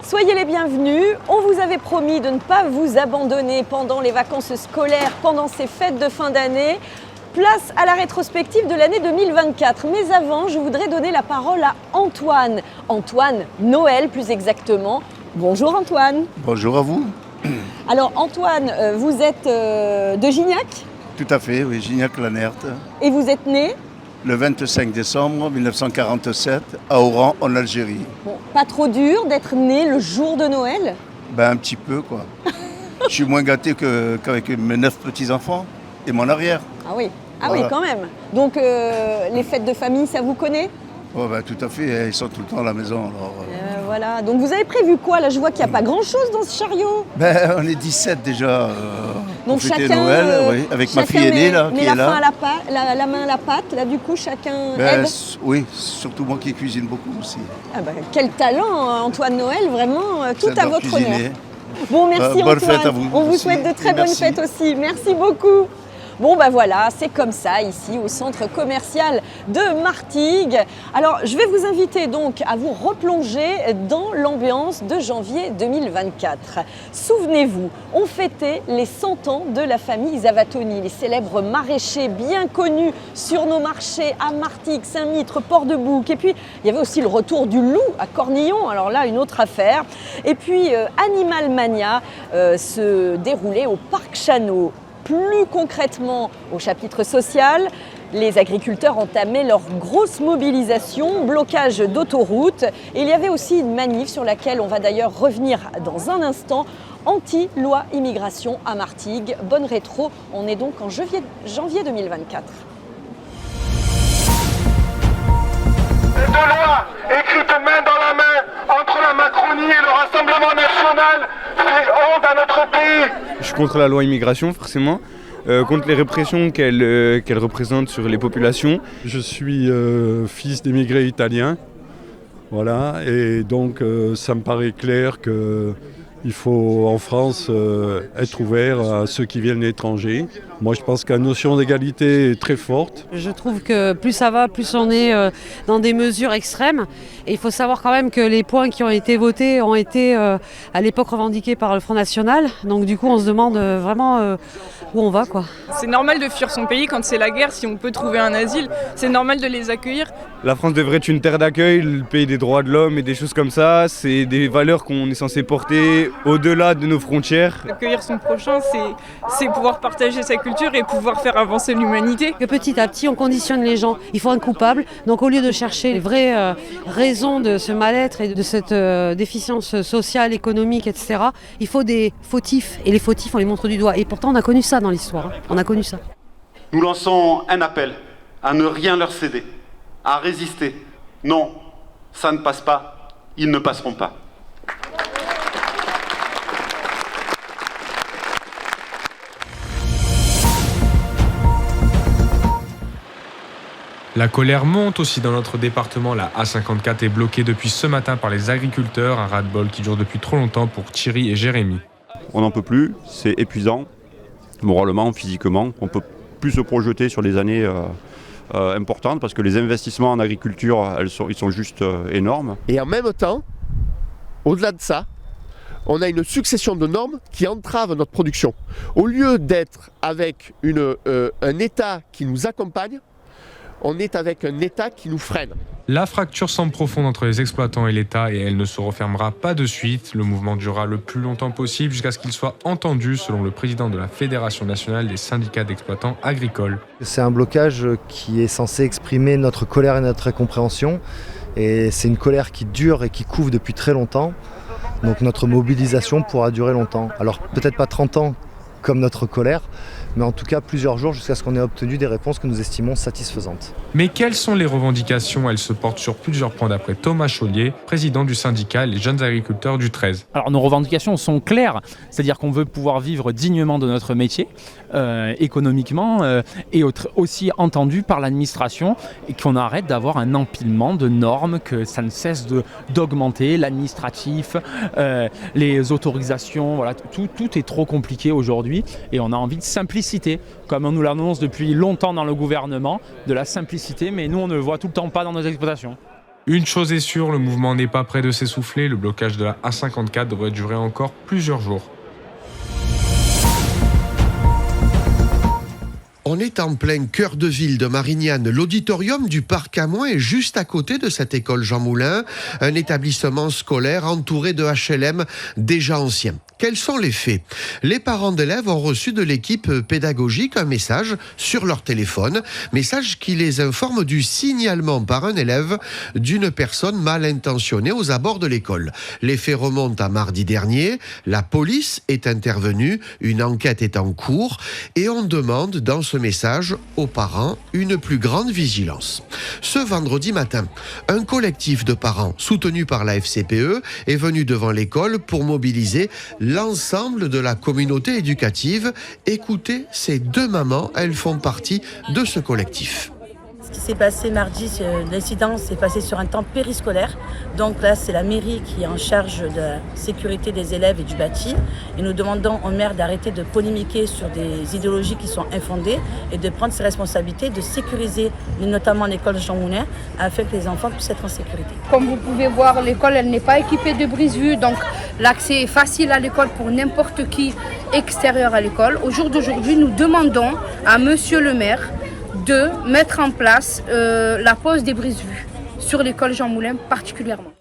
Soyez les bienvenus. On vous avait promis de ne pas vous abandonner pendant les vacances scolaires, pendant ces fêtes de fin d'année. Place à la rétrospective de l'année 2024. Mais avant, je voudrais donner la parole à Antoine. Antoine Noël, plus exactement. Bonjour Antoine. Bonjour à vous. Alors Antoine, vous êtes de Gignac ? Tout à fait, oui, Gignac-Lanert. Et vous êtes né ? Le 25 décembre 1947, à Oran, en Algérie. Bon, pas trop dur d'être né le jour de Noël ? Ben un petit peu, quoi. Je suis moins gâté qu'avec mes 9 petits-enfants et mon arrière. Ah oui, Voilà. Oui quand même. Donc les fêtes de famille, ça vous connaît ? Oh, ben, tout à fait, ils sont tout le temps à la maison. Alors, Voilà, donc vous avez prévu quoi là ? Je vois qu'il n'y a pas grand-chose dans ce chariot. Ben, on est 17 déjà. Donc pour fêter chacun, Noël, oui, avec ma chacun fille aînée là, met qui la est là. la main à la pâte, là du coup chacun Ben, aide. oui, surtout moi qui cuisine beaucoup aussi. Ah bah, quel talent Antoine Noël, vraiment tout à J'adore votre cuisiner. honneur. Bon merci Bonne Antoine, fête à vous on vous aussi, souhaite de très et bonnes merci. fêtes aussi, merci beaucoup. Bon ben voilà, c'est comme ça ici au centre commercial de Martigues. Alors je vais vous inviter donc à vous replonger dans l'ambiance de janvier 2024. Souvenez-vous, on fêtait les 100 ans de la famille Zavatoni, les célèbres maraîchers bien connus sur nos marchés à Martigues, Saint-Mitre, Port-de-Bouc. Et puis il y avait aussi le retour du loup à Cornillon, alors là une autre affaire. Et puis Animal Mania se déroulait au Parc Chano. Plus concrètement, au chapitre social, les agriculteurs entamaient leur grosse mobilisation, blocage d'autoroutes. Et il y avait aussi une manif sur laquelle on va d'ailleurs revenir dans un instant, anti-loi immigration à Martigues. Bonne rétro, on est donc en janvier 2024. Deux lois écrites main dans la main entre la Macronie et le Rassemblement national fait honte à notre pays. Je suis contre la loi immigration, forcément, contre les répressions qu'elle représente sur les populations. Je suis fils d'émigrés italiens, voilà, et donc ça me paraît clair qu'il faut en France être ouvert à ceux qui viennent d'étrangers. Moi je pense que la notion d'égalité est très forte. Je trouve que plus ça va, plus on est dans des mesures extrêmes. Et il faut savoir quand même que les points qui ont été votés ont été à l'époque revendiqués par le Front National. Donc du coup on se demande vraiment où on va, quoi. C'est normal de fuir son pays quand c'est la guerre, si on peut trouver un asile, c'est normal de les accueillir. La France devrait être une terre d'accueil, le pays des droits de l'homme et des choses comme ça. C'est des valeurs qu'on est censé porter au-delà de nos frontières. Accueillir son prochain, c'est pouvoir partager sa culture et pouvoir faire avancer l'humanité. Que petit à petit on conditionne les gens. Il faut un coupable. Donc au lieu de chercher les vraies raisons de ce mal-être et de cette déficience sociale, économique, etc., il faut des fautifs. Et les fautifs on les montre du doigt. Et pourtant on a connu ça dans l'histoire. Hein. On a connu ça. Nous lançons un appel à ne rien leur céder, à résister. Non, ça ne passe pas, ils ne passeront pas. La colère monte aussi dans notre département. La A54 est bloquée depuis ce matin par les agriculteurs. Un ras-de-bol qui dure depuis trop longtemps pour Thierry et Jérémy. On n'en peut plus, c'est épuisant, moralement, physiquement. On ne peut plus se projeter sur des années importantes parce que les investissements en agriculture, ils sont juste énormes. Et en même temps, au-delà de ça, on a une succession de normes qui entravent notre production. Au lieu d'être avec un État qui nous accompagne, on est avec un État qui nous freine. La fracture semble profonde entre les exploitants et l'État et elle ne se refermera pas de suite. Le mouvement durera le plus longtemps possible jusqu'à ce qu'il soit entendu, selon le président de la Fédération nationale des syndicats d'exploitants agricoles. C'est un blocage qui est censé exprimer notre colère et notre incompréhension. Et c'est une colère qui dure et qui couve depuis très longtemps. Donc notre mobilisation pourra durer longtemps. Alors peut-être pas 30 ans comme notre colère, mais en tout cas plusieurs jours jusqu'à ce qu'on ait obtenu des réponses que nous estimons satisfaisantes. Mais quelles sont les revendications ? Elles se portent sur plusieurs points d'après Thomas Chaulier, président du syndicat Les Jeunes Agriculteurs du 13. Alors nos revendications sont claires, c'est-à-dire qu'on veut pouvoir vivre dignement de notre métier, économiquement, et aussi entendu par l'administration, et qu'on arrête d'avoir un empilement de normes, que ça ne cesse d'augmenter, l'administratif, les autorisations, voilà, tout est trop compliqué aujourd'hui, et on a envie de simplicité, comme on nous l'annonce depuis longtemps dans le gouvernement, de la simplicité, mais nous on ne le voit tout le temps pas dans nos exploitations. Une chose est sûre, le mouvement n'est pas près de s'essouffler. Le blocage de la A54 devrait durer encore plusieurs jours. On est en plein cœur de ville de Marignane. L'auditorium du Parc Amoin est juste à côté de cette école Jean Moulin, un établissement scolaire entouré de HLM déjà anciens. Quels sont les faits ? Les parents d'élèves ont reçu de l'équipe pédagogique un message sur leur téléphone, message qui les informe du signalement par un élève d'une personne mal intentionnée aux abords de l'école. Les faits remontent à mardi dernier, la police est intervenue, une enquête est en cours et on demande dans ce message aux parents une plus grande vigilance. Ce vendredi matin, un collectif de parents soutenu par la FCPE est venu devant l'école pour mobiliser l'ensemble de la communauté éducative. Écoutez ces deux mamans, elles font partie de ce collectif. Ce qui s'est passé mardi, l'incident s'est passé sur un temps périscolaire. Donc là, c'est la mairie qui est en charge de la sécurité des élèves et du bâti. Et nous demandons au maire d'arrêter de polémiquer sur des idéologies qui sont infondées et de prendre ses responsabilités, de sécuriser notamment l'école Jean Moulin afin que les enfants puissent être en sécurité. Comme vous pouvez voir, l'école elle n'est pas équipée de brise-vue, donc l'accès est facile à l'école pour n'importe qui extérieur à l'école. Au jour d'aujourd'hui, nous demandons à monsieur le maire de mettre en place la pose des brise-vues sur l'école Jean Moulin particulièrement.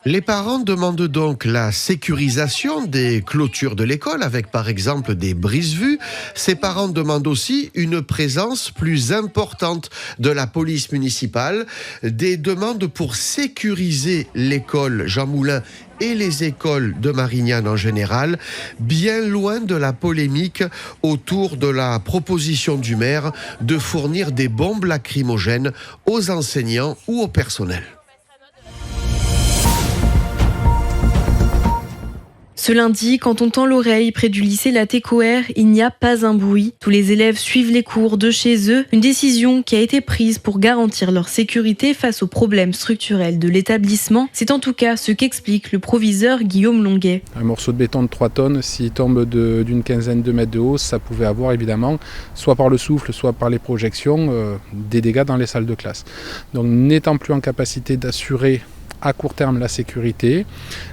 Les parents demandent donc la sécurisation des clôtures de l'école avec par exemple des brise-vues. Ces parents demandent aussi une présence plus importante de la police municipale, des demandes pour sécuriser l'école Jean Moulin et les écoles de Marignane en général, bien loin de la polémique autour de la proposition du maire de fournir des bombes lacrymogènes aux enseignants ou au personnel. Ce lundi, quand on tend l'oreille près du lycée La Técoère, il n'y a pas un bruit. Tous les élèves suivent les cours de chez eux. Une décision qui a été prise pour garantir leur sécurité face aux problèmes structurels de l'établissement. C'est en tout cas ce qu'explique le proviseur Guillaume Longuet. Un morceau de béton de 3 tonnes, s'il tombe d'une quinzaine de mètres de haut, ça pouvait avoir évidemment, soit par le souffle, soit par les projections, des dégâts dans les salles de classe. Donc n'étant plus en capacité d'assurer à court terme la sécurité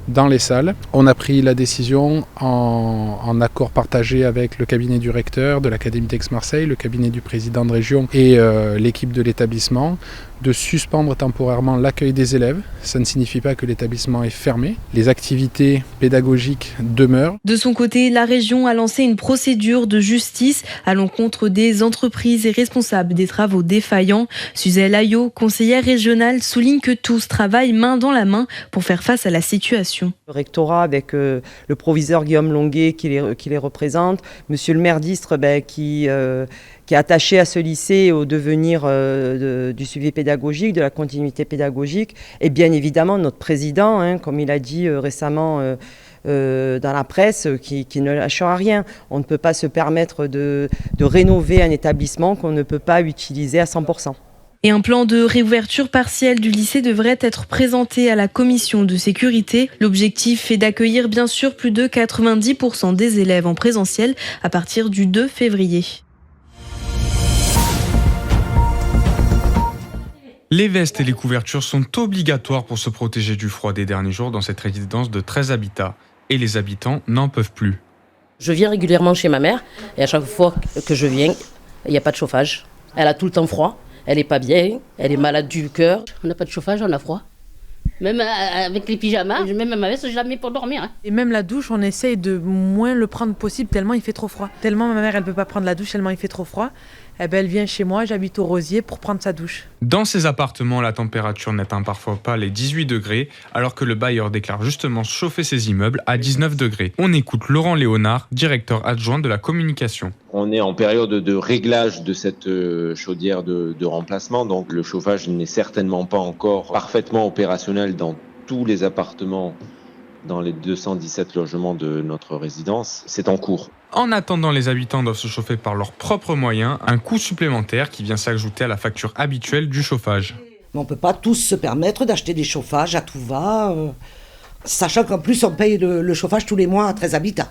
dans les salles. On a pris la décision en accord partagé avec le cabinet du recteur de l'Académie d'Aix-Marseille, le cabinet du président de région et l'équipe de l'établissement de suspendre temporairement l'accueil des élèves. Ça ne signifie pas que l'établissement est fermé. Les activités pédagogiques demeurent. De son côté, la région a lancé une procédure de justice à l'encontre des entreprises et responsables des travaux défaillants. Suzelle Ayot, conseillère régionale, souligne que tous travaillent main dans la main pour faire face à la situation. Le rectorat avec le proviseur Guillaume Longuet qui les représente, monsieur le maire d'Istres qui est attaché à ce lycée au devenir du suivi pédagogique, de la continuité pédagogique, et bien évidemment notre président, comme il a dit récemment dans la presse, qui ne lâchera rien. On ne peut pas se permettre de rénover un établissement qu'on ne peut pas utiliser à 100%. Et un plan de réouverture partielle du lycée devrait être présenté à la commission de sécurité. L'objectif est d'accueillir bien sûr plus de 90% des élèves en présentiel à partir du 2 février. Les vestes et les couvertures sont obligatoires pour se protéger du froid des derniers jours dans cette résidence de 13 habitats. Et les habitants n'en peuvent plus. Je viens régulièrement chez ma mère et à chaque fois que je viens, il n'y a pas de chauffage. Elle a tout le temps froid. Elle n'est pas bien, elle est malade du cœur. On n'a pas de chauffage, on a froid. Même avec les pyjamas, même ma veste, je la mets pour dormir. Et même la douche, on essaye de moins le prendre possible tellement il fait trop froid. Tellement ma mère, elle ne peut pas prendre la douche, tellement il fait trop froid. Eh ben, elle vient chez moi, j'habite au Rosier, pour prendre sa douche. Dans ces appartements, la température n'atteint parfois pas les 18 degrés, alors que le bailleur déclare justement chauffer ses immeubles à 19 degrés. On écoute Laurent Léonard, directeur adjoint de la communication. On est en période de réglage de cette chaudière de remplacement, donc le chauffage n'est certainement pas encore parfaitement opérationnel dans tous les appartements, dans les 217 logements de notre résidence. C'est en cours. En attendant, les habitants doivent se chauffer par leurs propres moyens, un coût supplémentaire qui vient s'ajouter à la facture habituelle du chauffage. Mais on ne peut pas tous se permettre d'acheter des chauffages à tout va, sachant qu'en plus on paye le chauffage tous les mois à 13 habitants.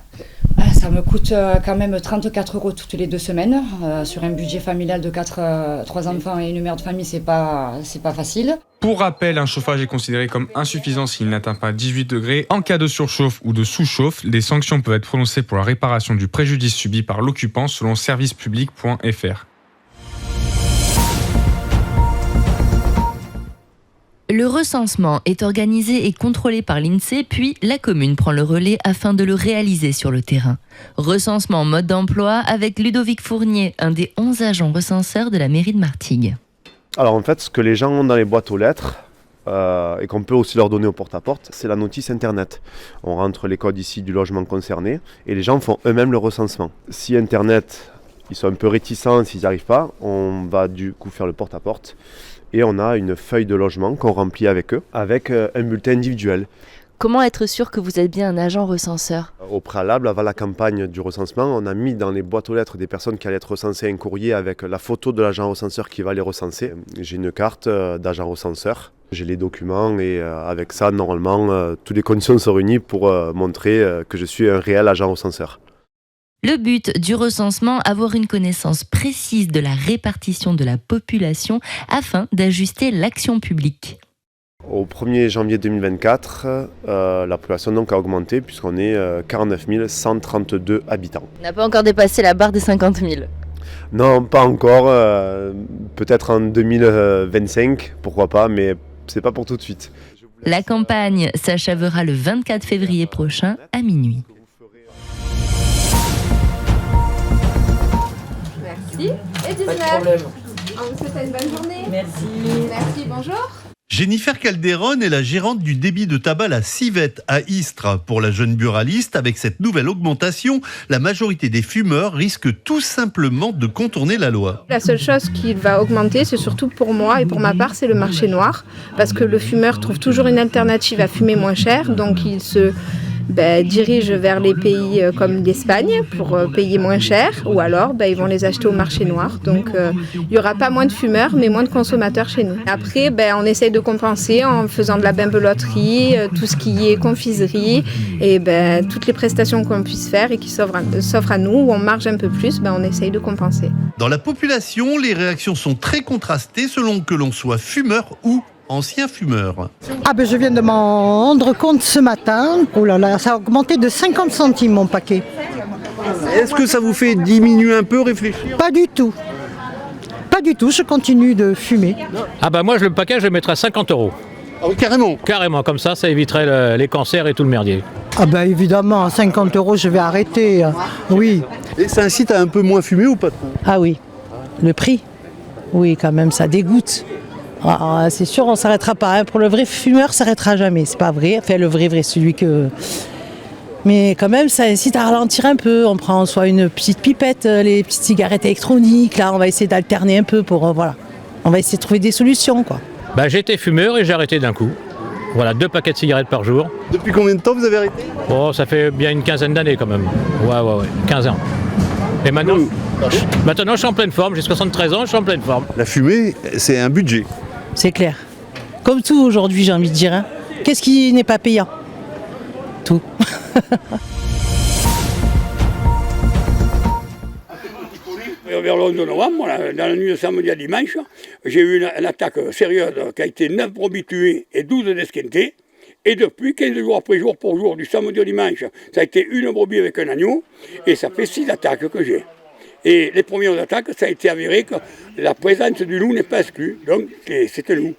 Ça me coûte quand même 34 € toutes les 2 semaines. Sur un budget familial de 3 enfants et une mère de famille, c'est pas facile. Pour rappel, un chauffage est considéré comme insuffisant s'il n'atteint pas 18 degrés. En cas de surchauffe ou de sous-chauffe, des sanctions peuvent être prononcées pour la réparation du préjudice subi par l'occupant selon servicepublic.fr. Le recensement est organisé et contrôlé par l'INSEE, puis la commune prend le relais afin de le réaliser sur le terrain. Recensement mode d'emploi avec Ludovic Fournier, un des 11 agents recenseurs de la mairie de Martigues. Alors en fait, ce que les gens ont dans les boîtes aux lettres, et qu'on peut aussi leur donner au porte-à-porte, c'est la notice internet. On rentre les codes ici du logement concerné et les gens font eux-mêmes le recensement. Si internet, ils sont un peu réticents, s'ils n'y arrivent pas, on va du coup faire le porte-à-porte. Et on a une feuille de logement qu'on remplit avec eux, avec un bulletin individuel. Comment être sûr que vous êtes bien un agent recenseur ? Au préalable, avant la campagne du recensement, on a mis dans les boîtes aux lettres des personnes qui allaient être recensées un courrier avec la photo de l'agent recenseur qui va les recenser. J'ai une carte d'agent recenseur, j'ai les documents et avec ça, normalement, toutes les conditions sont réunies pour montrer que je suis un réel agent recenseur. Le but du recensement, avoir une connaissance précise de la répartition de la population afin d'ajuster l'action publique. Au 1er janvier 2024, la population donc a augmenté puisqu'on est 49 132 habitants. On n'a pas encore dépassé la barre des 50 000. Non, pas encore. Peut-être en 2025, pourquoi pas, mais c'est pas pour tout de suite. La campagne s'achèvera le 24 février prochain à minuit. Merci. Et 19. On vous souhaite une bonne journée. Merci. Merci, bonjour. Jennifer Calderon est la gérante du débit de tabac La Civette à Istres. Pour la jeune buraliste, avec cette nouvelle augmentation, la majorité des fumeurs risquent tout simplement de contourner la loi. La seule chose qui va augmenter, c'est surtout pour moi et pour ma part, c'est le marché noir. Parce que le fumeur trouve toujours une alternative à fumer moins cher, donc il se dirigent vers les pays comme l'Espagne pour payer moins cher, ou alors ils vont les acheter au marché noir. Donc il n'y aura pas moins de fumeurs, mais moins de consommateurs chez nous. Après, on essaye de compenser en faisant de la bimbeloterie, tout ce qui est confiserie, et toutes les prestations qu'on puisse faire et qui s'offrent à nous, où on marge un peu plus, on essaye de compenser. Dans la population, les réactions sont très contrastées selon que l'on soit fumeur ou ancien fumeur. Je viens de m'en rendre compte ce matin. Oh là là, ça a augmenté de 50 centimes mon paquet. Est-ce que ça vous fait diminuer un peu, réfléchir ? Pas du tout. Pas du tout, je continue de fumer. Moi, le paquet, je le mettrais à 50 €. Ah oui, carrément ? Carrément, comme ça éviterait les cancers et tout le merdier. Évidemment, à 50 €, je vais arrêter. Oui. Et ça incite à un peu moins fumer ou pas trop ? Ah oui, le prix. Oui, quand même, ça dégoûte. C'est sûr, on ne s'arrêtera pas. Pour le vrai fumeur, ça ne s'arrêtera jamais. C'est pas vrai. Enfin, le vrai, celui que... Mais quand même, ça incite à ralentir un peu. On prend soit une petite pipette, les petites cigarettes électroniques. Là, on va essayer d'alterner un peu pour... On va essayer de trouver des solutions, quoi. J'étais fumeur et j'ai arrêté d'un coup. 2 paquets de cigarettes par jour. Depuis combien de temps vous avez arrêté ? Ça fait bien une quinzaine d'années quand même. Ouais, 15 ans. Et maintenant, je suis en pleine forme. J'ai 73 ans, je suis en pleine forme. La fumée, c'est un budget. C'est clair. Comme tout aujourd'hui, j'ai envie de dire. Qu'est-ce qui n'est pas payant ? Tout. Vers le 11 novembre, dans la nuit de samedi à dimanche, j'ai eu une attaque sérieuse qui a été 9 brebis tuées et 12 desquintées. Et depuis 15 jours après, jour pour jour, du samedi au dimanche, ça a été une brebis avec un agneau. Et ça fait 6 attaques que j'ai. Et les premières attaques, ça a été avéré que la présence du loup n'est pas exclue. Donc, c'est un loup.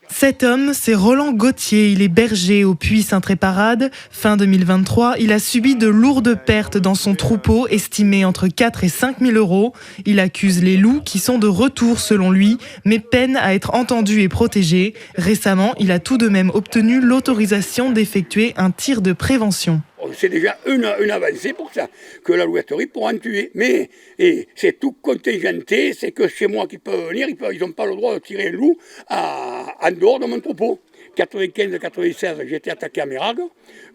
Cet homme, c'est Roland Gauthier. Il est berger au Puy Saint-Tréparade. Fin 2023, il a subi de lourdes pertes dans son troupeau, estimées entre 4 et 5 000 €. Il accuse les loups qui sont de retour selon lui, mais peine à être entendus et protégés. Récemment, il a tout de même obtenu l'autorisation d'effectuer un tir de prévention. C'est déjà une avancée pour ça, que la louveterie pourra en tuer. Mais c'est tout contingenté, c'est que chez moi qui peuvent venir, ils n'ont pas le droit de tirer un loup en dehors de mon troupeau. 95-96, j'ai été attaqué à Méragre,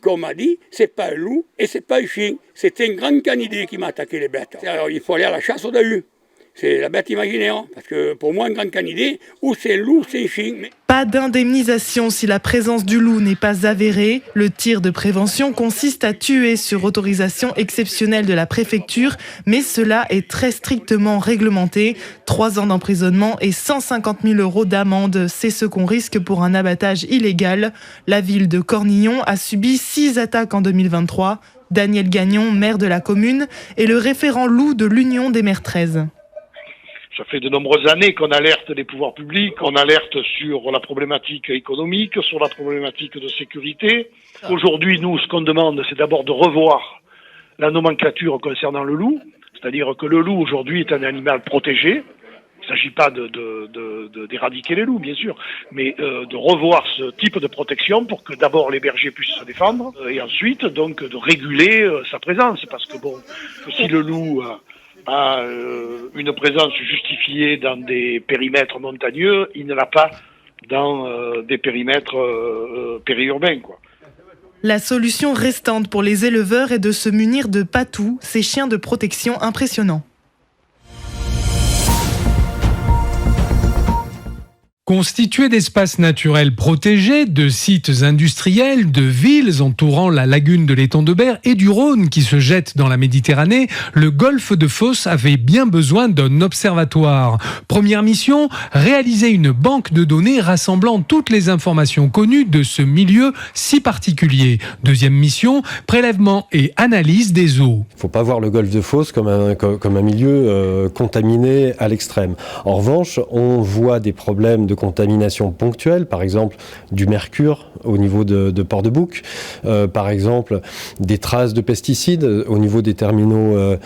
qu'on m'a dit, c'est pas un loup et c'est pas un chien, c'est un grand canidé qui m'a attaqué les bêtes. Alors il faut aller à la chasse au Dahu. c'est la bête imaginaire. Parce que pour moi, un grand canidé, ou c'est un loup, c'est un chien. Mais... Pas d'indemnisation si la présence du loup n'est pas avérée. Le tir de prévention consiste à tuer sur autorisation exceptionnelle de la préfecture, mais cela est très strictement réglementé. 3 ans d'emprisonnement et 150 000 € d'amende, c'est ce qu'on risque pour un abattage illégal. La ville de Cornillon a subi 6 attaques en 2023. Daniel Gagnon, maire de la commune, est le référent loup de l'Union des maires 13. Ça fait de nombreuses années qu'on alerte les pouvoirs publics, on alerte sur la problématique économique, sur la problématique de sécurité. Aujourd'hui, nous, ce qu'on demande, c'est d'abord de revoir la nomenclature concernant le loup. C'est-à-dire que le loup, aujourd'hui, est un animal protégé. Il ne s'agit pas d'éradiquer les loups, bien sûr, mais de revoir ce type de protection pour que d'abord les bergers puissent se défendre et ensuite, donc, de réguler sa présence. Parce que, bon, si le loup... a une présence justifiée dans des périmètres montagneux, il ne l'a pas dans des périmètres périurbains, quoi. La solution restante pour les éleveurs est de se munir de patous, ces chiens de protection impressionnants. Constitués d'espaces naturels protégés, de sites industriels, de villes entourant la lagune de l'étang de Berre et du Rhône qui se jette dans la Méditerranée, le golfe de Fos avait bien besoin d'un observatoire. Première mission, réaliser une banque de données rassemblant toutes les informations connues de ce milieu si particulier. Deuxième mission, prélèvement et analyse des eaux. Il ne faut pas voir le golfe de Fos comme un milieu contaminé à l'extrême. En revanche, on voit des problèmes de contamination ponctuelle, par exemple du mercure au niveau de Port-de-Bouc, par exemple des traces de pesticides au niveau des terminaux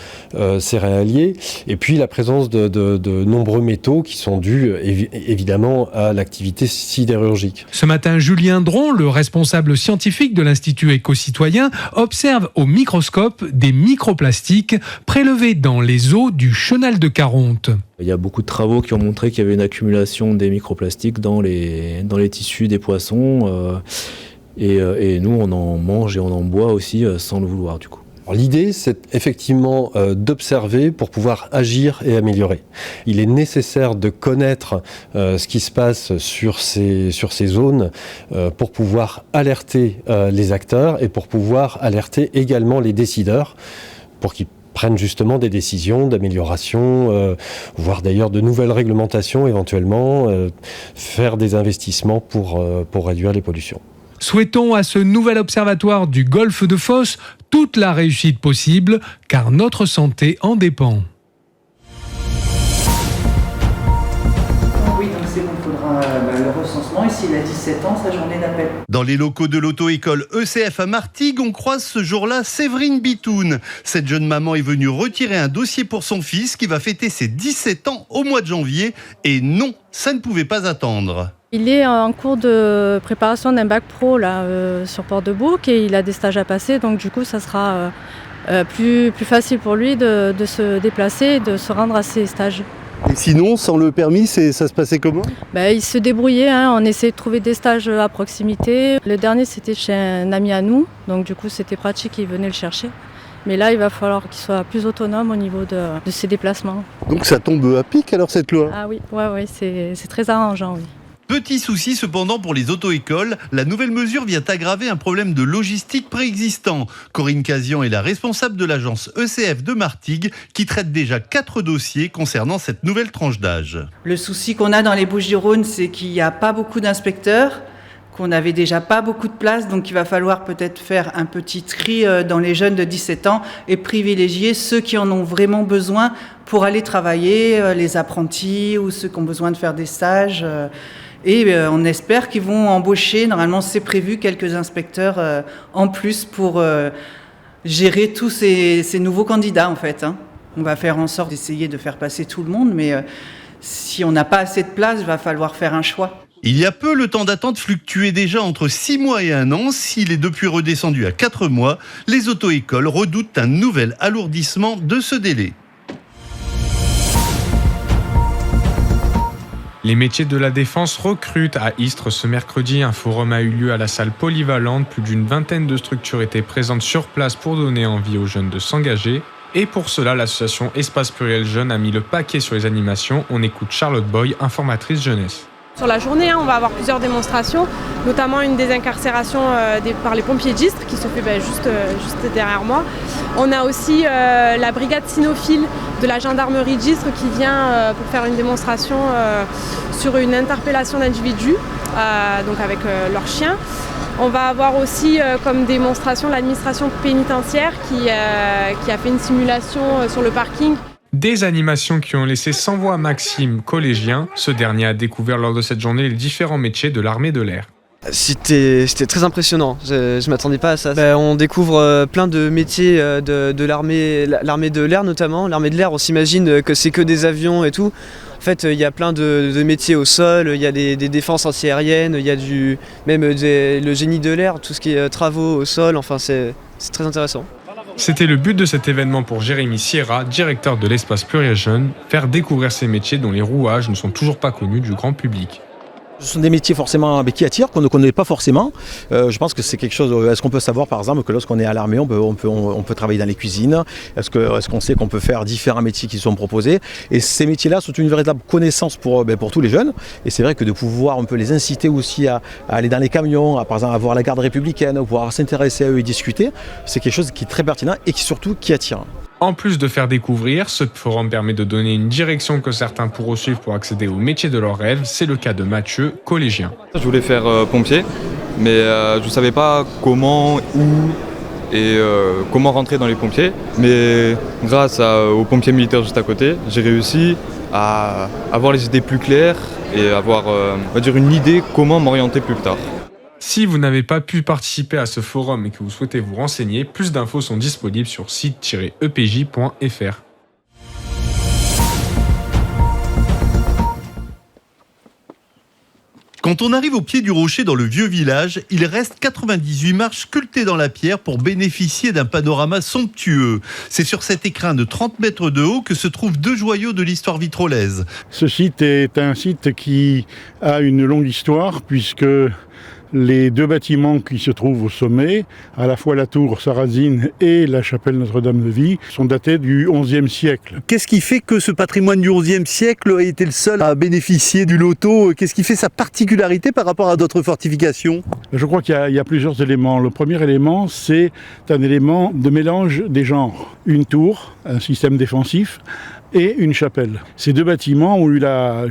céréaliers, et puis la présence de nombreux métaux qui sont dus évidemment à l'activité sidérurgique. Ce matin, Julien Dron, le responsable scientifique de l'Institut Éco-Citoyen, observe au microscope des microplastiques prélevés dans les eaux du chenal de Caronte. Il y a beaucoup de travaux qui ont montré qu'il y avait une accumulation des microplastiques dans les tissus des poissons. Et nous, on en mange et on en boit aussi sans le vouloir, du coup. L'idée, c'est effectivement d'observer pour pouvoir agir et améliorer. Il est nécessaire de connaître ce qui se passe sur ces zones pour pouvoir alerter les acteurs et pour pouvoir alerter également les décideurs pour qu'ils prennent justement des décisions d'amélioration, voire d'ailleurs de nouvelles réglementations éventuellement, faire des investissements pour réduire les pollutions. Souhaitons à ce nouvel observatoire du golfe de Fos toute la réussite possible, car notre santé en dépend. Oui, donc c'est bon, il faudra le recensement. Ici, il a 17 ans, sa journée d'appel. Dans les locaux de l'auto-école ECF à Martigues, on croise ce jour-là Séverine Bitoun. Cette jeune maman est venue retirer un dossier pour son fils qui va fêter ses 17 ans au mois de janvier. Et non, ça ne pouvait pas attendre. Il est en cours de préparation d'un bac pro là, sur Port-de-Bouc et il a des stages à passer, donc du coup ça sera plus facile pour lui de se déplacer et de se rendre à ses stages. Et sinon, sans le permis, ça se passait comment ? Il se débrouillait, on essayait de trouver des stages à proximité. Le dernier c'était chez un ami à nous, donc du coup c'était pratique, il venait le chercher. Mais là il va falloir qu'il soit plus autonome au niveau de ses déplacements. Donc ça tombe à pic alors cette loi ? Ah oui, ouais, c'est très arrangeant, oui. Petit souci cependant pour les auto-écoles, la nouvelle mesure vient aggraver un problème de logistique préexistant. Corinne Casian est la responsable de l'agence ECF de Martigues qui traite déjà 4 dossiers concernant cette nouvelle tranche d'âge. Le souci qu'on a dans les Bouches-du-Rhône, c'est qu'il n'y a pas beaucoup d'inspecteurs, qu'on n'avait déjà pas beaucoup de place, donc il va falloir peut-être faire un petit tri dans les jeunes de 17 ans et privilégier ceux qui en ont vraiment besoin pour aller travailler, les apprentis ou ceux qui ont besoin de faire des stages. Et on espère qu'ils vont embaucher, normalement c'est prévu, quelques inspecteurs en plus pour gérer tous ces nouveaux candidats en fait. On va faire en sorte d'essayer de faire passer tout le monde, mais si on n'a pas assez de place, il va falloir faire un choix. Il y a peu, le temps d'attente fluctuait déjà entre 6 mois et 1 an. S'il est depuis redescendu à 4 mois, les auto-écoles redoutent un nouvel alourdissement de ce délai. Les métiers de la défense recrutent à Istres ce mercredi. Un forum a eu lieu à la salle polyvalente. Plus d'une vingtaine de structures étaient présentes sur place pour donner envie aux jeunes de s'engager. Et pour cela, l'association Espace Pluriel Jeune a mis le paquet sur les animations. On écoute Charlotte Boy, informatrice jeunesse. Sur la journée, on va avoir plusieurs démonstrations, notamment une désincarcération par les pompiers d'Istres qui se fait juste derrière moi. On a aussi la brigade cynophile de la gendarmerie d'Istres qui vient pour faire une démonstration sur une interpellation d'individus, donc avec leurs chiens. On va avoir aussi comme démonstration l'administration pénitentiaire qui a fait une simulation sur le parking. Des animations qui ont laissé sans voix Maxime, collégien. Ce dernier a découvert lors de cette journée les différents métiers de l'armée de l'air. C'était très impressionnant, je m'attendais pas à ça. On découvre plein de métiers de l'armée de l'air notamment. L'armée de l'air, on s'imagine que c'est que des avions et tout. En fait, il y a plein de métiers au sol, il y a des défenses antiaériennes, il y a le génie de l'air, tout ce qui est travaux au sol, enfin c'est très intéressant. C'était le but de cet événement pour Jérémy Sierra, directeur de l'Espace Pluriel Jeune, faire découvrir ces métiers dont les rouages ne sont toujours pas connus du grand public. Ce sont des métiers forcément qui attirent, qu'on ne connaît pas forcément. Je pense que c'est quelque chose. Est-ce qu'on peut savoir par exemple que lorsqu'on est à l'armée, on peut travailler dans les cuisines? Est-ce qu'on sait qu'on peut faire différents métiers qui sont proposés? Et ces métiers-là sont une véritable connaissance pour tous les jeunes. Et c'est vrai que de pouvoir un peu les inciter aussi à aller dans les camions, par exemple à voir la garde républicaine, à pouvoir s'intéresser à eux et discuter, c'est quelque chose qui est très pertinent et surtout qui attire. En plus de faire découvrir, ce forum permet de donner une direction que certains pourront suivre pour accéder au métier de leurs rêves. C'est le cas de Mathieu, collégien. Je voulais faire pompier, mais je ne savais pas comment, où et comment rentrer dans les pompiers. Mais grâce aux pompiers militaires juste à côté, j'ai réussi à avoir les idées plus claires et avoir une idée comment m'orienter plus tard. Si vous n'avez pas pu participer à ce forum et que vous souhaitez vous renseigner, plus d'infos sont disponibles sur site-epj.fr. Quand on arrive au pied du rocher dans le vieux village, il reste 98 marches sculptées dans la pierre pour bénéficier d'un panorama somptueux. C'est sur cet écrin de 30 mètres de haut que se trouvent deux joyaux de l'histoire vitrolaise. Ce site est un site qui a une longue histoire puisque les deux bâtiments qui se trouvent au sommet, à la fois la tour Sarrazine et la chapelle Notre-Dame de Vie, sont datés du XIe siècle. Qu'est-ce qui fait que ce patrimoine du XIe siècle a été le seul à bénéficier du loto? Qu'est-ce qui fait sa particularité par rapport à d'autres fortifications? Je crois qu'il y a plusieurs éléments. Le premier élément, c'est un élément de mélange des genres. Une tour, un système défensif, et une chapelle. Ces deux bâtiments ont eu la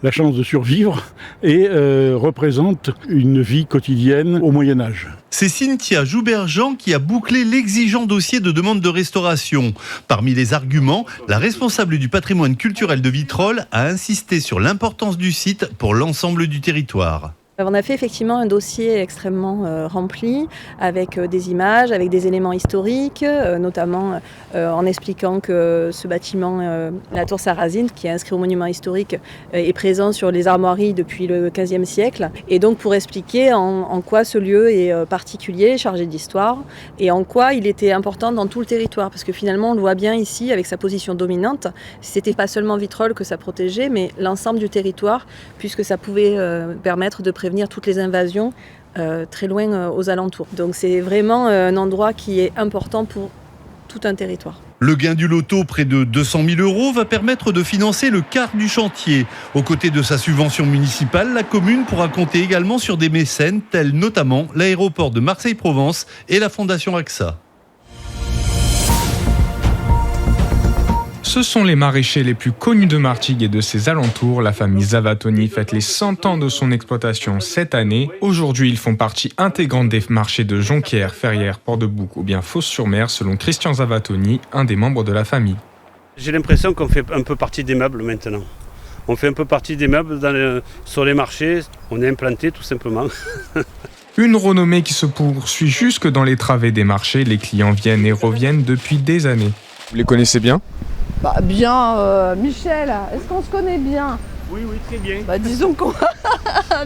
chance de survivre et représentent une vie quotidienne au Moyen-Âge. C'est Cynthia Jouberjean qui a bouclé l'exigeant dossier de demande de restauration. Parmi les arguments, la responsable du patrimoine culturel de Vitrolles a insisté sur l'importance du site pour l'ensemble du territoire. On a fait effectivement un dossier extrêmement rempli avec des images, avec des éléments historiques, notamment en expliquant que ce bâtiment, la tour Sarrazine, qui est inscrit au monument historique, est présent sur les armoiries depuis le XVe siècle. Et donc pour expliquer en quoi ce lieu est particulier, chargé d'histoire, et en quoi il était important dans tout le territoire. Parce que finalement, on le voit bien ici, avec sa position dominante, c'était pas seulement Vitrolles que ça protégeait, mais l'ensemble du territoire, puisque ça pouvait permettre de prévenir toutes les invasions très loin aux alentours. Donc c'est vraiment un endroit qui est important pour tout un territoire. Le gain du loto, près de 200 000 €, va permettre de financer le quart du chantier. Aux côtés de sa subvention municipale, la commune pourra compter également sur des mécènes, tels notamment l'aéroport de Marseille-Provence et la Fondation AXA. Ce sont les maraîchers les plus connus de Martigues et de ses alentours. La famille Zavatoni fête les 100 ans de son exploitation cette année. Aujourd'hui, ils font partie intégrante des marchés de Jonquière, Ferrières, Port-de-Bouc ou bien Fos-sur-Mer, selon Christian Zavatoni, un des membres de la famille. J'ai l'impression qu'on fait un peu partie des meubles maintenant. On fait un peu partie des meubles sur les marchés. On est implanté tout simplement. Une renommée qui se poursuit jusque dans les travées des marchés. Les clients viennent et reviennent depuis des années. Vous les connaissez bien ? Bien, Michel, est-ce qu'on se connaît bien? Oui, très bien. Disons qu'on...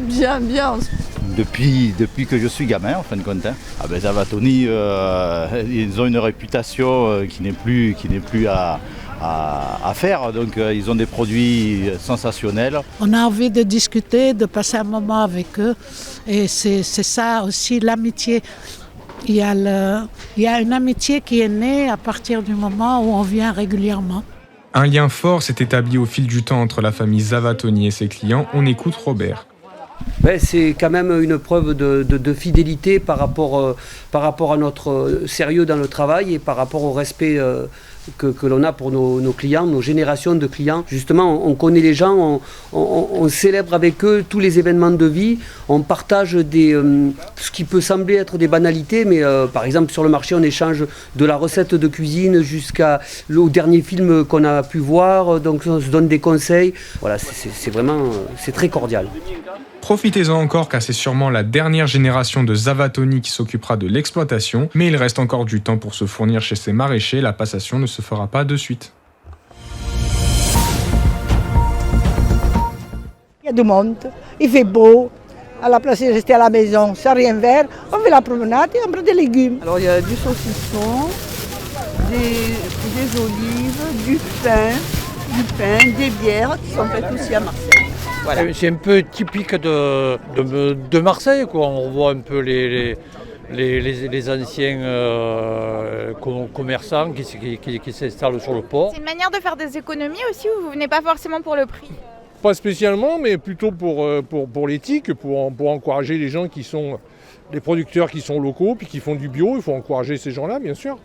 bien. Depuis que je suis gamin, en fin de compte. Zavatoni, ils ont une réputation qui n'est plus à faire. Donc, ils ont des produits sensationnels. On a envie de discuter, de passer un moment avec eux. Et c'est ça aussi l'amitié. Il y a Il y a une amitié qui est née à partir du moment où on vient régulièrement. Un lien fort s'est établi au fil du temps entre la famille Zavatoni et ses clients. On écoute Robert. C'est quand même une preuve de fidélité par rapport à notre sérieux dans le travail et par rapport au respect que l'on a pour nos clients, nos générations de clients. Justement, on connaît les gens, on célèbre avec eux tous les événements de vie, on partage ce qui peut sembler être des banalités, mais par exemple sur le marché, on échange de la recette de cuisine jusqu'au dernier film qu'on a pu voir, donc on se donne des conseils. Voilà, c'est très cordial. Profitez-en encore car c'est sûrement la dernière génération de Zavatoni qui s'occupera de l'exploitation, mais il reste encore du temps pour se fournir chez ces maraîchers, la passation ne se fera pas de suite. Il y a du monde, il fait beau, à la place de rester à la maison sans rien faire, on fait la promenade et on prend des légumes. Alors il y a du saucisson, des olives, du pain, des bières qui sont faites aussi à Marseille. Voilà. C'est un peu typique de Marseille, quoi. On voit un peu les anciens commerçants qui s'installent sur le port. C'est une manière de faire des économies aussi ou vous venez pas forcément pour le prix? Pas spécialement, mais plutôt pour l'éthique, pour encourager les gens qui sont les producteurs qui sont locaux puis qui font du bio. Il faut encourager ces gens-là, bien sûr.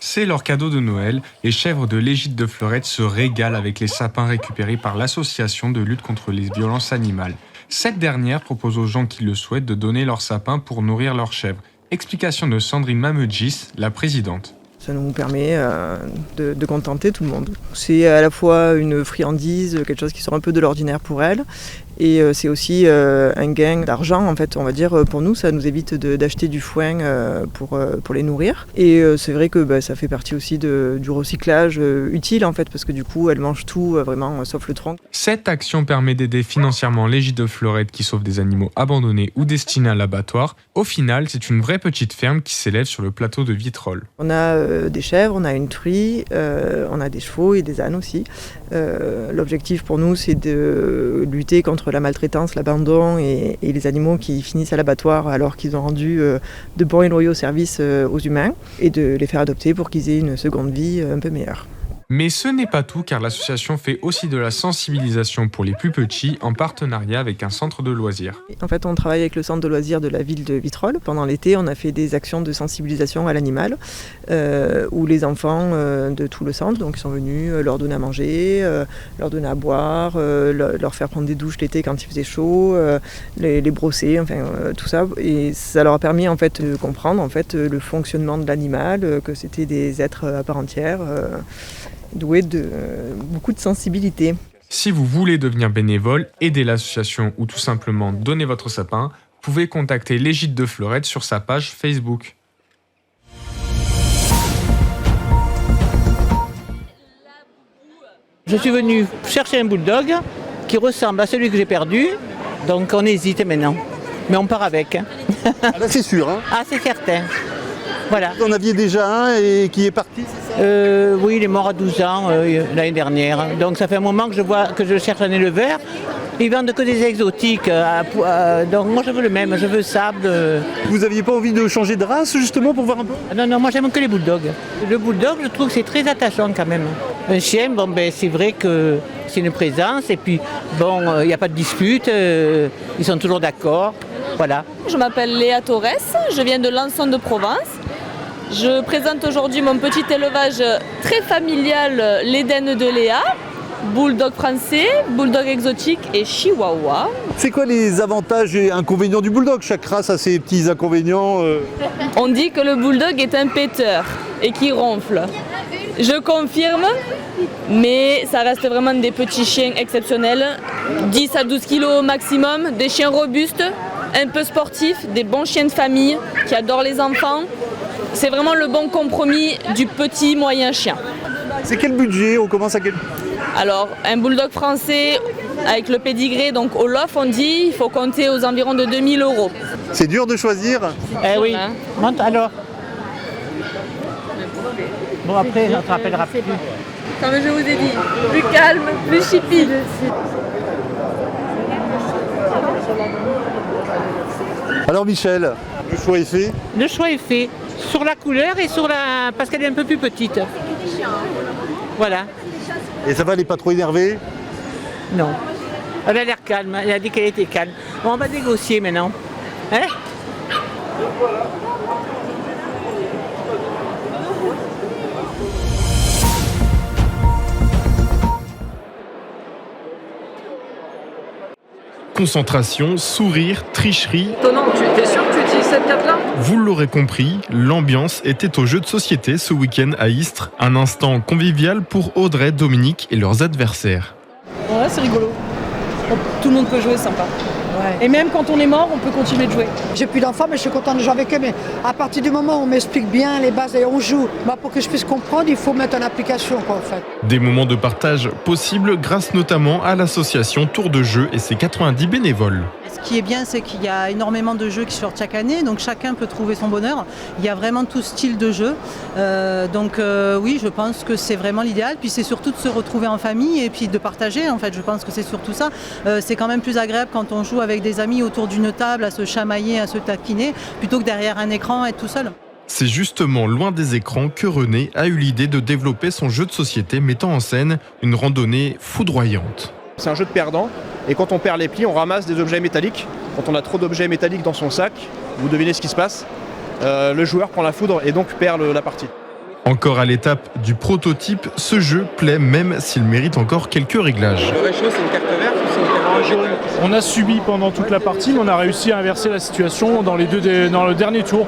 C'est leur cadeau de Noël. Les chèvres de l'Égide de Fleurette se régalent avec les sapins récupérés par l'association de lutte contre les violences animales. Cette dernière propose aux gens qui le souhaitent de donner leurs sapins pour nourrir leurs chèvres. Explication de Sandrine Mamedjis, la présidente. Ça nous permet de contenter tout le monde. C'est à la fois une friandise, quelque chose qui sort un peu de l'ordinaire pour elles, et c'est aussi un gain d'argent, en fait, on va dire, pour nous. Ça nous évite d'acheter du foin pour les nourrir. Et c'est vrai que ça fait partie aussi du recyclage utile, en fait, parce que du coup, elles mangent tout, vraiment, sauf le tronc. Cette action permet d'aider financièrement l'Égide de Fleurette qui sauve des animaux abandonnés ou destinés à l'abattoir. Au final, c'est une vraie petite ferme qui s'élève sur le plateau de Vitrolles. On a des chèvres, on a une truie, on a des chevaux et des ânes aussi. L'objectif pour nous, c'est de lutter contre la maltraitance, l'abandon et les animaux qui finissent à l'abattoir alors qu'ils ont rendu de bons et loyaux services aux humains, et de les faire adopter pour qu'ils aient une seconde vie un peu meilleure. Mais ce n'est pas tout car l'association fait aussi de la sensibilisation pour les plus petits en partenariat avec un centre de loisirs. En fait, on travaille avec le centre de loisirs de la ville de Vitrolles. Pendant l'été, on a fait des actions de sensibilisation à l'animal où les enfants de tout le centre donc, sont venus leur donner à manger, leur donner à boire, leur faire prendre des douches l'été quand il faisait chaud, les brosser, enfin tout ça. Et ça leur a permis en fait, de comprendre en fait, le fonctionnement de l'animal, que c'était des êtres à part entière. Doué de beaucoup de sensibilité. Si vous voulez devenir bénévole, aider l'association ou tout simplement donner votre sapin, vous pouvez contacter l'Égide de Fleurette sur sa page Facebook. Je suis venu chercher un bulldog qui ressemble à celui que j'ai perdu, donc on hésite maintenant. Mais on part avec. Ah là c'est sûr, hein. Ah c'est certain. Voilà. Vous en aviez déjà un et qui est parti, c'est ça? Oui, il est mort à 12 ans l'année dernière. Donc ça fait un moment que je cherche un éleveur. Ils vendent que des exotiques. Donc moi je veux le même, je veux sable. Vous n'aviez pas envie de changer de race justement pour voir un peu? Non, moi j'aime que les bulldogs. Le bulldog, je trouve que c'est très attachant quand même. Un chien, c'est vrai que c'est une présence et puis il n'y a pas de dispute, ils sont toujours d'accord. Voilà. Je m'appelle Léa Torres, je viens de Lançon de Provence. Je présente aujourd'hui mon petit élevage très familial, l'Éden de Léa, bulldog français, bulldog exotique et chihuahua. C'est quoi les avantages et inconvénients du bulldog? Chaque race a ses petits inconvénients. On dit que le bulldog est un péteur et qu'il ronfle. Je confirme, mais ça reste vraiment des petits chiens exceptionnels, 10 à 12 kilos au maximum, des chiens robustes, un peu sportifs, des bons chiens de famille qui adorent les enfants. C'est vraiment le bon compromis du petit moyen chien. C'est quel budget? On commence à quel? Alors, un bulldog français avec le pédigré, donc au lof, on dit, il faut compter aux environs de 2 000 €. C'est dur de choisir? Oui. Monte alors. Bon, après, on te rappellera plus. comme je vous ai dit, plus calme, plus chippy. Alors Michel, le choix est fait? Le choix est fait sur la couleur et sur la... parce qu'elle est un peu plus petite. Voilà. Et ça va, elle n'est pas trop énervée? Non. Elle a l'air calme, elle a dit qu'elle était calme. Bon, on va négocier maintenant. Hein? Concentration, sourire, tricherie. Étonnant, tu es sûr que tu utilises cette carte-là? Vous l'aurez compris, l'ambiance était au jeu de société ce week-end à Istres. Un instant convivial pour Audrey, Dominique et leurs adversaires. Ouais, c'est rigolo. Tout le monde peut jouer, c'est sympa. Ouais. Et même quand on est mort, on peut continuer de jouer. J'ai plus d'enfants, mais je suis contente de jouer avec eux. Mais à partir du moment où on m'explique bien les bases et on joue, pour que je puisse comprendre, il faut mettre en application, en fait. Des moments de partage possibles grâce notamment à l'association Tour de Jeu et ses 90 bénévoles. Ce qui est bien, c'est qu'il y a énormément de jeux qui sortent chaque année, donc chacun peut trouver son bonheur. Il y a vraiment tout style de jeu. Oui, je pense que c'est vraiment l'idéal. Puis c'est surtout de se retrouver en famille et puis de partager. En fait, je pense que c'est surtout ça. C'est quand même plus agréable quand on joue avec des amis autour d'une table, à se chamailler, à se taquiner, plutôt que derrière un écran, être tout seul. C'est justement loin des écrans que René a eu l'idée de développer son jeu de société mettant en scène une randonnée foudroyante. C'est un jeu de perdant, et quand on perd les plis, on ramasse des objets métalliques. Quand on a trop d'objets métalliques dans son sac, vous devinez ce qui se passe. Le joueur prend la foudre et donc perd la partie. Encore à l'étape du prototype, ce jeu plaît même s'il mérite encore quelques réglages. Le réchaud, c'est une carte verte ou c'est une carte jaune? On a subi pendant toute la partie, mais on a réussi à inverser la situation dans le dernier tour.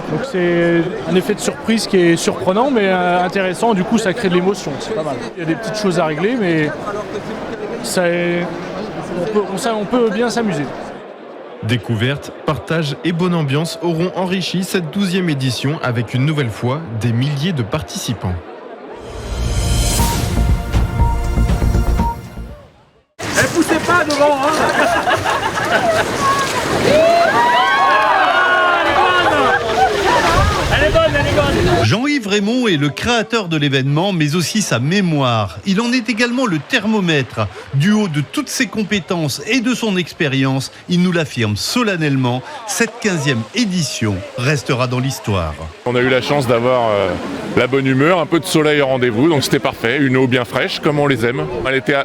Donc c'est un effet de surprise qui est surprenant, mais intéressant. Du coup, ça crée de l'émotion, c'est pas mal. Il y a des petites choses à régler, mais on peut bien s'amuser. Découverte, partage et bonne ambiance auront enrichi cette 12e édition avec une nouvelle fois des milliers de participants. Poussez pas devant, Jean-Yves Raymond est le créateur de l'événement, mais aussi sa mémoire. Il en est également le thermomètre. Du haut de toutes ses compétences et de son expérience, il nous l'affirme solennellement, cette 15e édition restera dans l'histoire. On a eu la chance d'avoir la bonne humeur, un peu de soleil au rendez-vous, donc c'était parfait. Une eau bien fraîche, comme on les aime. Elle était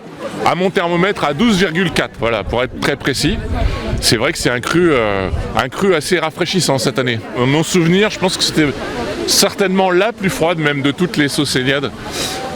à mon thermomètre à 12,4, voilà, pour être très précis. C'est vrai que c'est un cru assez rafraîchissant cette année. Mon souvenir, je pense que c'était certainement la plus froide même de toutes les Saucéniades,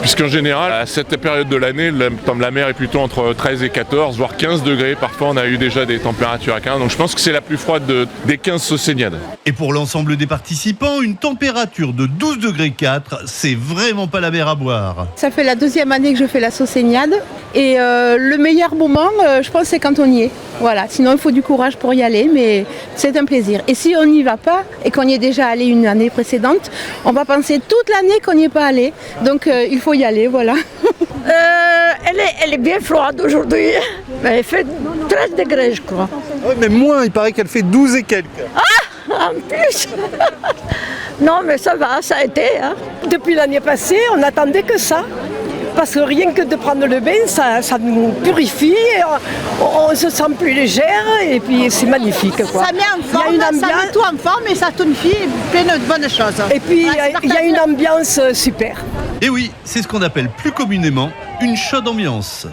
puisqu'en général, à cette période de l'année, la mer est plutôt entre 13 et 14, voire 15 degrés. Parfois, on a eu déjà des températures à 15, donc je pense que c'est la plus froide des 15 Saucéniades. Et pour l'ensemble des participants, une température de 12 degrés 4, c'est vraiment pas la mer à boire. Ça fait la 2e année que je fais la Saucéniade, et le meilleur moment, je pense, c'est quand on y est. Voilà, sinon il faut du courage pour y aller, mais c'est un plaisir. Et si on n'y va pas, et qu'on y est déjà allé une année précédente, on va penser toute l'année qu'on n'y est pas allé. Donc il faut y aller, voilà. Elle est bien froide aujourd'hui. Elle fait 13 degrés, je crois. Oui, mais moins, il paraît qu'elle fait 12 et quelques. Ah, en plus. Non, mais ça va, ça a été. Depuis l'année passée, on n'attendait que ça. Parce que rien que de prendre le bain, ça nous purifie, on se sent plus légère et puis c'est magnifique, quoi. Ça met en forme, ça met tout en forme et ça tonifie plein de bonnes choses. Et puis il y a une ambiance super. Et oui, c'est ce qu'on appelle plus communément une chaude ambiance.